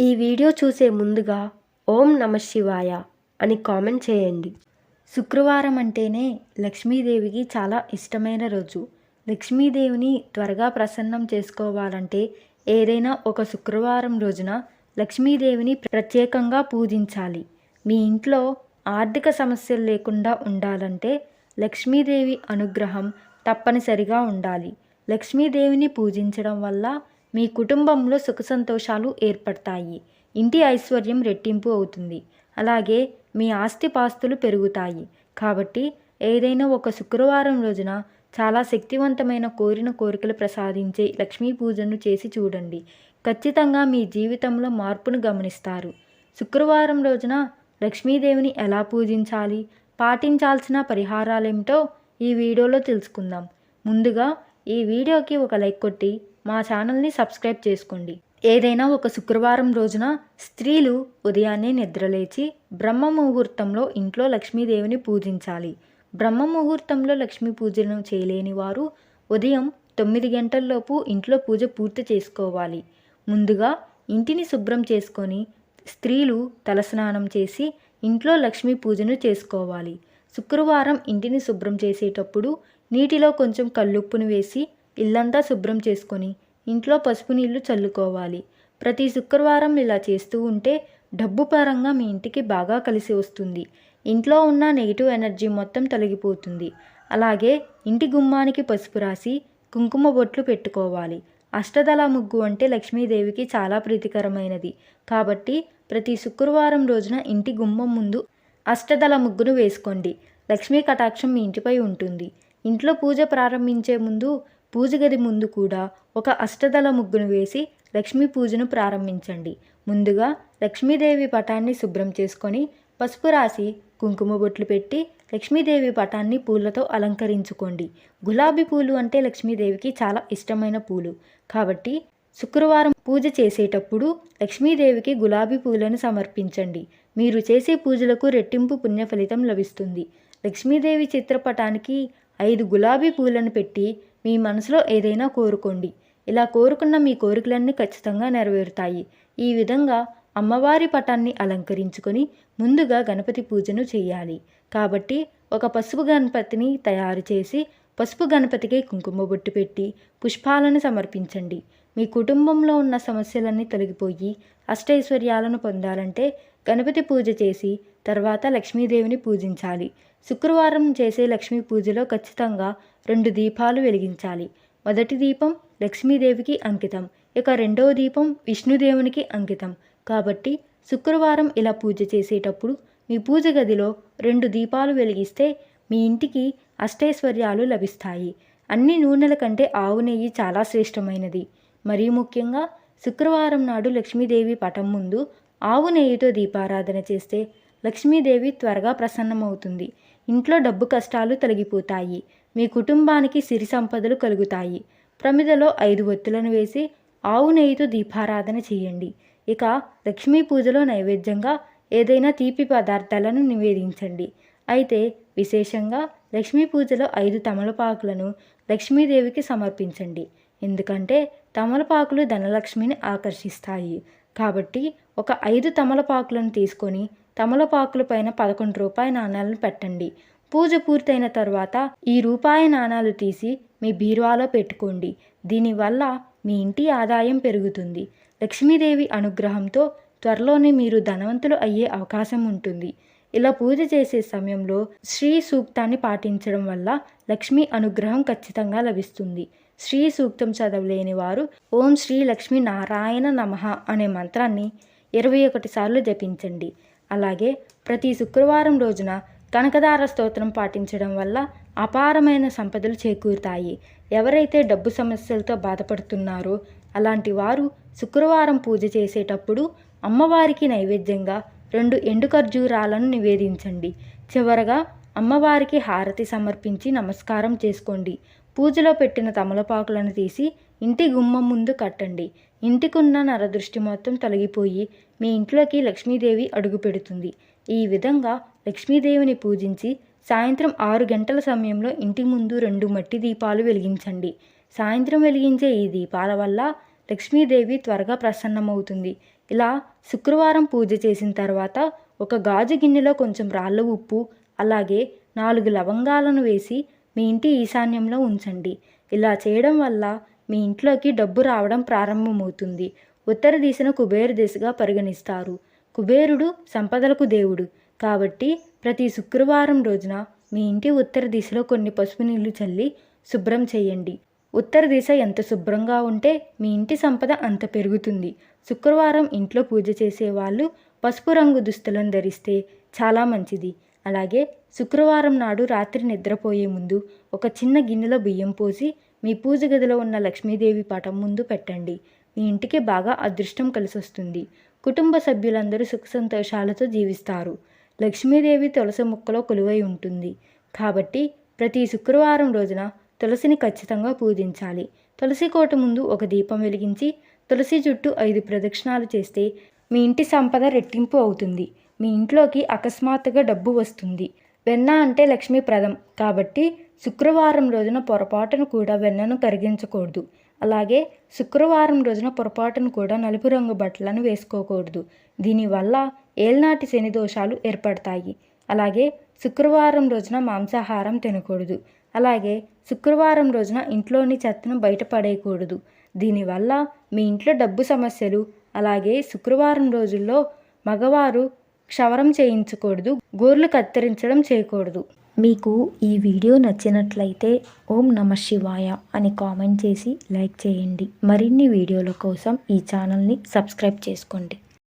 ఈ వీడియో చూసే ముందుగా ఓం నమః శివాయ అని కామెంట్ చేయండి. శుక్రవారం అంటేనే లక్ష్మీదేవికి చాలా ఇష్టమైన రోజు. లక్ష్మీదేవిని త్వరగా ప్రసన్నం చేసుకోవాలంటే ఏదైనా ఒక శుక్రవారం రోజున లక్ష్మీదేవిని ప్రత్యేకంగా పూజించాలి. మీ ఇంట్లో ఆర్థిక సమస్యలు లేకుండా ఉండాలంటే లక్ష్మీదేవి అనుగ్రహం తప్పనిసరిగా ఉండాలి. లక్ష్మీదేవిని పూజించడం వల్ల మీ కుటుంబంలో సుఖ సంతోషాలు ఏర్పడతాయి. ఇంటి ఐశ్వర్యం రెట్టింపు అవుతుంది. అలాగే మీ ఆస్తిపాస్తులు పెరుగుతాయి. కాబట్టి ఏదైనా ఒక శుక్రవారం రోజున చాలా శక్తివంతమైన కోరిన కోరికలు ప్రసాదించే లక్ష్మీ పూజను చేసి చూడండి. ఖచ్చితంగా మీ జీవితంలో మార్పును గమనిస్తారు. శుక్రవారం రోజున లక్ష్మీదేవిని ఎలా పూజించాలి, పాటించాల్సిన పరిహారాలేమిటో ఈ వీడియోలో తెలుసుకుందాం. ముందుగా ఈ వీడియోకి ఒక లైక్ కొట్టి మా ఛానల్ని సబ్స్క్రైబ్ చేసుకోండి. ఏదైనా ఒక శుక్రవారం రోజున స్త్రీలు ఉదయాన్నే నిద్రలేచి బ్రహ్మ ముహూర్తంలో ఇంట్లో లక్ష్మీదేవిని పూజించాలి. బ్రహ్మ ముహూర్తంలో లక్ష్మీ పూజను చేయలేని వారు ఉదయం 9 గంటల్లోపు ఇంట్లో పూజ పూర్తి చేసుకోవాలి. ముందుగా ఇంటిని శుభ్రం చేసుకొని స్త్రీలు తలస్నానం చేసి ఇంట్లో లక్ష్మీ పూజను చేసుకోవాలి. శుక్రవారం ఇంటిని శుభ్రం చేసేటప్పుడు నీటిలో కొంచెం కల్లుప్పును వేసి ఇల్లంతా శుభ్రం చేసుకొని ఇంట్లో పసుపు నీళ్లు చల్లుకోవాలి. ప్రతి శుక్రవారం ఇలా చేస్తూ ఉంటే డబ్బు పరంగా మీ ఇంటికి బాగా కలిసి వస్తుంది. ఇంట్లో ఉన్న నెగిటివ్ ఎనర్జీ మొత్తం తొలగిపోతుంది. అలాగే ఇంటి గుమ్మానికి పసుపు రాసి కుంకుమ బొట్లు పెట్టుకోవాలి. అష్టదళ ముగ్గు అంటే లక్ష్మీదేవికి చాలా ప్రీతికరమైనది. కాబట్టి ప్రతి శుక్రవారం రోజున ఇంటి గుమ్మం ముందు అష్టదళ ముగ్గును వేసుకోండి. లక్ష్మీ కటాక్షం మీ ఇంటిపై ఉంటుంది. ఇంట్లో పూజ ప్రారంభించే ముందు పూజ గది ముందు కూడా ఒక అష్టదళ ముగ్గును వేసి లక్ష్మీ పూజను ప్రారంభించండి. ముందుగా లక్ష్మీదేవి పటాన్ని శుభ్రం చేసుకొని పసుపు రాసి కుంకుమ బొట్లు పెట్టి లక్ష్మీదేవి పటాన్ని పూలతో అలంకరించుకోండి. గులాబీ పూలు అంటే లక్ష్మీదేవికి చాలా ఇష్టమైన పూలు. కాబట్టి శుక్రవారం పూజ చేసేటప్పుడు లక్ష్మీదేవికి గులాబీ పూలను సమర్పించండి. మీరు చేసే పూజలకు రెట్టింపు పుణ్య ఫలితం లభిస్తుంది. లక్ష్మీదేవి చిత్రపటానికి 5 గులాబీ పూలను పెట్టి మీ మనసులో ఏదైనా కోరుకోండి. ఇలా కోరుకున్న మీ కోరికలన్నీ ఖచ్చితంగా నెరవేరుతాయి. ఈ విధంగా అమ్మవారి పటాన్ని అలంకరించుకొని ముందుగా గణపతి పూజను చేయాలి. కాబట్టి ఒక పసుపు గణపతిని తయారు చేసి పసుపు గణపతికి కుంకుమ బొట్టు పెట్టి పుష్పాలను సమర్పించండి. మీ కుటుంబంలో ఉన్న సమస్యలన్నీ తొలగిపోయి అష్టైశ్వర్యాలను పొందాలంటే గణపతి పూజ చేసి తర్వాత లక్ష్మీదేవిని పూజించాలి. శుక్రవారం చేసే లక్ష్మీ పూజలో ఖచ్చితంగా 2 దీపాలు వెలిగించాలి. మొదటి దీపం లక్ష్మీదేవికి అంకితం, ఇక రెండవ దీపం విష్ణుదేవునికి అంకితం. కాబట్టి శుక్రవారం ఇలా పూజ చేసేటప్పుడు మీ పూజ గదిలో 2 దీపాలు వెలిగిస్తే మీ ఇంటికి అష్టైశ్వర్యాలు లభిస్తాయి. అన్ని నూనెల కంటే ఆవు నెయ్యి చాలా శ్రేష్టమైనది. మరీ ముఖ్యంగా శుక్రవారం నాడు లక్ష్మీదేవి పటం ముందు ఆవు నెయ్యితో దీపారాధన చేస్తే లక్ష్మీదేవి త్వరగా ప్రసన్నమవుతుంది. ఇంట్లో డబ్బు కష్టాలు తొలగిపోతాయి. మీ కుటుంబానికి సిరి సంపదలు కలుగుతాయి. ప్రమిదలో 5 ఒత్తులను వేసి ఆవు నెయ్యితో దీపారాధన చేయండి. ఇక లక్ష్మీ పూజలో నైవేద్యంగా ఏదైనా తీపి పదార్థాలను నివేదించండి. అయితే విశేషంగా లక్ష్మీ పూజలో 5 తమలపాకులను లక్ష్మీదేవికి సమర్పించండి. ఎందుకంటే తమలపాకులు ధనలక్ష్మిని ఆకర్షిస్తాయి. కాబట్టి ఒక 5 తమలపాకులను తీసుకొని తమలపాకుల పైన 11 రూపాయి నాణాలను పెట్టండి. పూజ పూర్తయిన తర్వాత ఈ రూపాయి నాణాలు తీసి మీ బీరువాలో పెట్టుకోండి. దీనివల్ల మీ ఇంటి ఆదాయం పెరుగుతుంది. లక్ష్మీదేవి అనుగ్రహంతో త్వరలోనే మీరు ధనవంతులు అయ్యే అవకాశం ఉంటుంది. ఇలా పూజ చేసే సమయంలో శ్రీ సూక్తాన్ని పాటించడం వల్ల లక్ష్మీ అనుగ్రహం ఖచ్చితంగా లభిస్తుంది. శ్రీ సూక్తం చదవలేని వారు ఓం శ్రీ లక్ష్మీ నారాయణ నమః అనే మంత్రాన్ని 21 సార్లు జపించండి. అలాగే ప్రతి శుక్రవారం రోజున కనకదార స్తోత్రం పాటించడం వల్ల అపారమైన సంపదలు చేకూరుతాయి. ఎవరైతే డబ్బు సమస్యలతో బాధపడుతున్నారో అలాంటి వారు శుక్రవారం పూజ చేసేటప్పుడు అమ్మవారికి నైవేద్యంగా 2 ఎండు ఖర్జూరాలను నివేదించండి. చివరగా అమ్మవారికి హారతి సమర్పించి నమస్కారం చేసుకోండి. పూజలో పెట్టిన తమలపాకులను తీసి ఇంటి గుమ్మం ముందు కట్టండి. ఇంటికున్న నరదృష్టి మొత్తం తొలగిపోయి మీ ఇంట్లోకి లక్ష్మీదేవి అడుగు పెడుతుంది. ఈ విధంగా లక్ష్మీదేవిని పూజించి సాయంత్రం 6 గంటల సమయంలో ఇంటి ముందు 2 మట్టి దీపాలు వెలిగించండి. సాయంత్రం వెలిగించే ఈ దీపాల వల్ల లక్ష్మీదేవి త్వరగా ప్రసన్నమవుతుంది. ఇలా శుక్రవారం పూజ చేసిన తర్వాత ఒక గాజు గిన్నెలో కొంచెం రాళ్ళ ఉప్పు అలాగే 4 లవంగాలను వేసి మీ ఇంటి ఈశాన్యంలో ఉంచండి. ఇలా చేయడం వల్ల మీ ఇంట్లోకి డబ్బు రావడం ప్రారంభమవుతుంది. ఉత్తర దిశను కుబేర దిశగా పరిగణిస్తారు. కుబేరుడు సంపదలకు దేవుడు కాబట్టి ప్రతి శుక్రవారం రోజున మీ ఇంటి ఉత్తర దిశలో కొన్ని పసుపు నీళ్లు చల్లి శుభ్రం చేయండి. ఉత్తర దిశ ఎంత శుభ్రంగా ఉంటే మీ ఇంటి సంపద అంత పెరుగుతుంది. శుక్రవారం ఇంట్లో పూజ చేసేవాళ్ళు పసుపు రంగు దుస్తులను ధరిస్తే చాలా మంచిది. అలాగే శుక్రవారం నాడు రాత్రి నిద్రపోయే ముందు ఒక చిన్న గిన్నెలో బియ్యం పోసి మీ పూజ గదిలో ఉన్న లక్ష్మీదేవి పటం ముందు పెట్టండి. మీ ఇంటికి బాగా అదృష్టం కలిసొస్తుంది. కుటుంబ సభ్యులందరూ సుఖ సంతోషాలతో జీవిస్తారు. లక్ష్మీదేవి తులసి మొక్కలో కొలువై ఉంటుంది కాబట్టి ప్రతి శుక్రవారం రోజున తులసిని ఖచ్చితంగా పూజించాలి. తులసి కోట ముందు ఒక దీపం వెలిగించి తులసి చుట్టూ 5 ప్రదక్షిణాలు చేస్తే మీ ఇంటి సంపద రెట్టింపు అవుతుంది. మీ ఇంట్లోకి అకస్మాత్తుగా డబ్బు వస్తుంది. వెన్న అంటే లక్ష్మీప్రదం కాబట్టి శుక్రవారం రోజున పొరపాటును కూడా వెన్నను కరిగించకూడదు. అలాగే శుక్రవారం రోజున పొరపాటును కూడా నలుపు రంగు బట్టలను వేసుకోకూడదు. దీనివల్ల ఏల్నాటి శని దోషాలు ఏర్పడతాయి. అలాగే శుక్రవారం రోజున మాంసాహారం తినకూడదు. అలాగే శుక్రవారం రోజున ఇంట్లోని చెత్తను బయటపడేయకూడదు. దీనివల్ల మీ ఇంట్లో డబ్బు సమస్యలు అలాగే శుక్రవారం రోజుల్లో మగవారు క్షవరం చేయించకూడదు. గోర్లు కత్తిరించడం చేయకూడదు. మీకు ఈ వీడియో నచ్చినట్లయితే ఓం నమః శివాయ అని కామెంట్ చేసి లైక్ చేయండి. మరిన్ని వీడియోల కోసం ఈ ఛానల్ని సబ్స్క్రైబ్ చేసుకోండి.